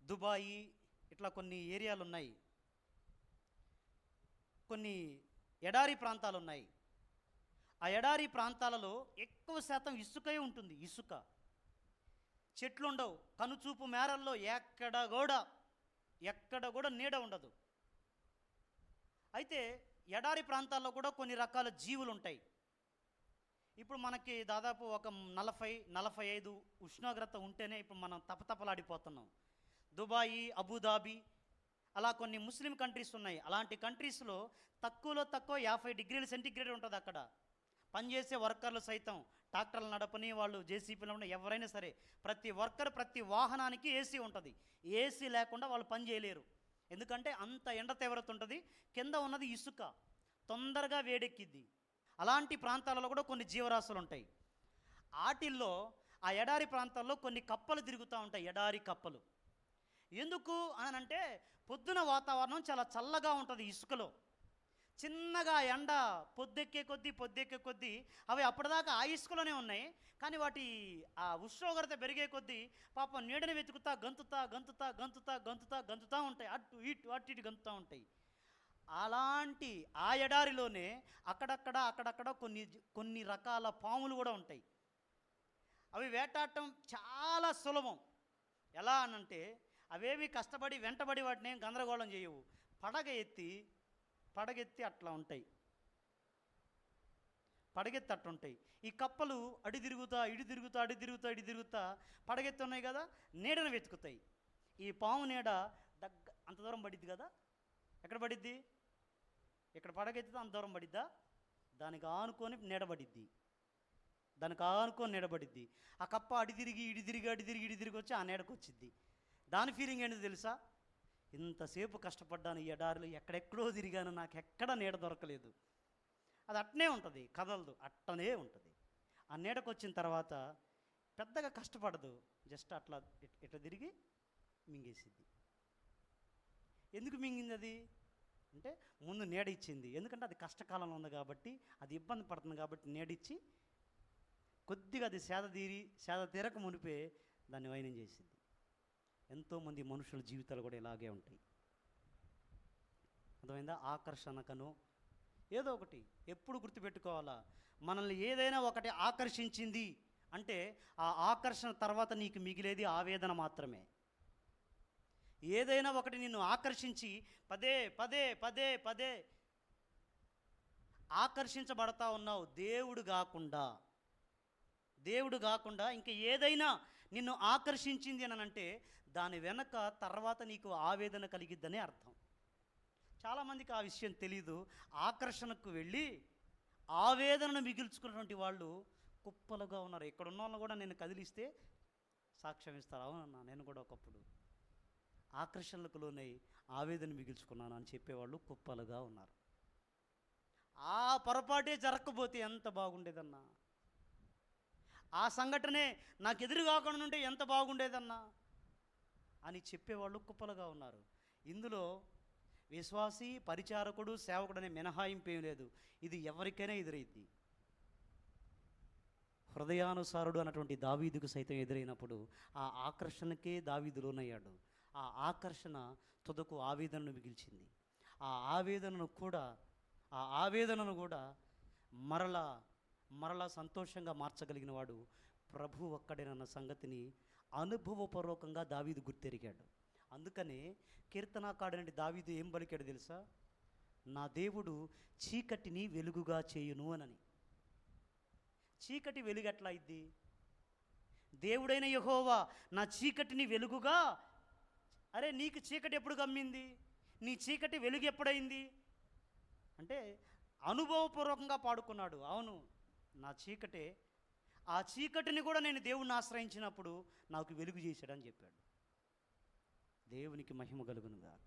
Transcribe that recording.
Dubai, ఇట్లా కొన్ని ఏరియాలు ఉన్నాయి. కొన్ని ఎడారి ప్రాంతాలు ఉన్నాయి. ఆ ఎడారి ప్రాంతాలలో ఎక్కువ శాతం ఇసుకే ఉంటుంది. ఇసుక, చెట్లు ఉండవు. కనుచూపు మేరల్లో ఎక్కడ కూడా నీడ ఉండదు. అయితే ఎడారి ప్రాంతాల్లో కూడా కొన్ని రకాల జీవులు ఉంటాయి. ఇప్పుడు మనకి దాదాపు ఒక 40-45 ఉష్ణోగ్రత ఉంటేనే ఇప్పుడు మనం తపతపలాడిపోతున్నాం. దుబాయి, అబుదాబి, అలా కొన్ని ముస్లిం కంట్రీస్ ఉన్నాయి. అలాంటి కంట్రీస్లో తక్కువలో తక్కువ 50 డిగ్రీల సెంటీగ్రేడ్ ఉంటుంది. అక్కడ పనిచేసే వర్కర్లు సైతం, ట్రాక్టర్లు నడపని వాళ్ళు, జేసీబీలు ఉన్న ఎవరైనా సరే, ప్రతి వర్కర్, ప్రతి వాహనానికి ఏసీ ఉంటుంది. ఏసీ లేకుండా వాళ్ళు పని చేయలేరు. ఎందుకంటే అంత ఎండ తీవ్రత ఉంటుంది. కింద ఉన్నది ఇసుక, తొందరగా వేడెక్కిద్ది. అలాంటి ప్రాంతాలలో కూడా కొన్ని జీవరాశులు ఉంటాయి. ఆటిల్లో ఆ ఎడారి ప్రాంతాల్లో కొన్ని కప్పలు తిరుగుతూ ఉంటాయి. ఎడారి కప్పలు ఎందుకు అని అంటే, పొద్దున వాతావరణం చాలా చల్లగా ఉంటుంది. ఇసుకలో చిన్నగా ఎండ పొద్దెక్కే కొద్దీ అవి అప్పటిదాకా ఆ ఇసుకలోనే ఉన్నాయి. కానీ వాటి ఆ ఉష్ణోగ్రత పెరిగే కొద్దీ పాపం నీడని వెతుకుతా గంతుతా ఉంటాయి. అటు ఇటు గంతుతూ ఉంటాయి. అలాంటి ఆ ఎడారిలోనే అక్కడక్కడ కొన్ని రకాల పాములు కూడా ఉంటాయి. అవి వేటాడటం చాలా సులభం. ఎలా అనంటే, అవేమి కష్టపడి వెంటబడి వాటిని ఏం గందరగోళం చేయవు. పడగెత్తి అట్లా ఉంటాయి. పడగెత్తి అట్టుంటాయి. ఈ కప్పలు అడి తిరుగుతా పడగెత్తి ఉన్నాయి కదా, నీడను వెతుకుతాయి. ఈ పాము నీడ అంత దూరం పడిద్ది కదా. ఎక్కడ పడిద్ది? ఇక్కడ పడగెత్తితే అంత దూరం పడిద్దా? దానికి ఆనుకొని నీడబడిద్ది. ఆ కప్ప అడి తిరిగి వచ్చి ఆ నీడకు వచ్చిద్ది. దాని ఫీలింగ్ ఏంటో తెలుసా? ఇంతసేపు కష్టపడ్డాను ఈ ఎడారిలో, ఎక్కడెక్కడో తిరిగాను, నాకు ఎక్కడ నీడ దొరకలేదు. అది అట్టనే ఉంటుంది, కదలదు, అట్టనే ఉంటుంది. ఆ నీడకు వచ్చిన తర్వాత పెద్దగా కష్టపడదు, జస్ట్ అట్లా ఇట్లా తిరిగి మింగేసిద్ది. ఎందుకు మింగింది అది అంటే, ముందు నీడ ఇచ్చింది. ఎందుకంటే అది కష్టకాలంలో ఉంది కాబట్టి, అది ఇబ్బంది పడుతుంది కాబట్టి నీడిచ్చి కొద్దిగా అది సేద తీరక మునిపే దాన్ని వైనం చేసింది. ఎంతోమంది మనుషుల జీవితాలు కూడా ఇలాగే ఉంటాయి. అర్థమైందా? ఆకర్షణకను ఏదో ఒకటి ఎప్పుడు గుర్తుపెట్టుకోవాలా. మనల్ని ఏదైనా ఒకటి ఆకర్షించింది అంటే, ఆ ఆకర్షణ తర్వాత నీకు మిగిలేది ఆవేదన మాత్రమే. ఏదైనా ఒకటి నిన్ను ఆకర్షించి పదే ఆకర్షించబడతా ఉన్నావు, దేవుడు కాకుండా ఇంకా ఏదైనా నిన్ను ఆకర్షించింది అని అంటే, దాని వెనక తర్వాత నీకు ఆవేదన కలిగిద్దనే అర్థం. చాలామందికి ఆ విషయం తెలీదు. ఆకర్షణకు వెళ్ళి ఆవేదనను మిగిల్చుకున్నటువంటి వాళ్ళు కుప్పలుగా ఉన్నారు. ఇక్కడ ఉన్న వాళ్ళని కూడా నేను కదిలిస్తే సాక్ష్యం ఇస్తారు. అవునన్నా, నేను కూడా ఒకప్పుడు ఆకర్షణలకు లోనై ఆవేదన మిగిల్చుకున్నాను అని చెప్పేవాళ్ళు కుప్పలుగా ఉన్నారు. ఆ పొరపాటే జరగకపోతే ఎంత బాగుండేదన్నా, ఆ సంఘటనే నాకు ఎదురు కాకుండా ఉంటే ఎంత బాగుండేదన్నా అని చెప్పేవాళ్ళు కుప్పలుగా ఉన్నారు. ఇందులో విశ్వాసి, పరిచారకుడు, సేవకుడు అనే మినహాయింపు ఏం లేదు. ఇది ఎవరికైనా ఎదురైద్ది. హృదయానుసారుడు అన్నటువంటి దావీదుకు సైతం ఎదురైనప్పుడు ఆ ఆకర్షణకే దావీదు లోనయ్యాడు. ఆ ఆకర్షణ తుదకు ఆవేదనను మిగిల్చింది. ఆ ఆవేదనను కూడా మరలా సంతోషంగా మార్చగలిగిన వాడు ప్రభు ఒక్కడేనన్న సంగతిని అనుభవపూర్వకంగా దావీదు గుర్తెరిగాడు. అందుకనే కీర్తనాకారుడైన దావీదు ఏం పలికాడు తెలుసా? నా దేవుడు చీకటిని వెలుగుగా చేయును అని. చీకటి వెలుగు ఎట్లా అయింది? దేవుడైన యెహోవా నా చీకటిని వెలుగుగా. అరే, నీకు చీకటి ఎప్పుడు గమ్మింది? నీ చీకటి వెలుగు ఎప్పుడైంది అంటే, అనుభవపూర్వకంగా పాడుకున్నాడు. అవును, నా చీకటే, ఆ చీకటిని కూడా నేను దేవుణ్ణి ఆశ్రయించినప్పుడు నాకు వెలుగు చేశాడని చెప్పాడు. దేవునికి మహిమ కలుగును గాక.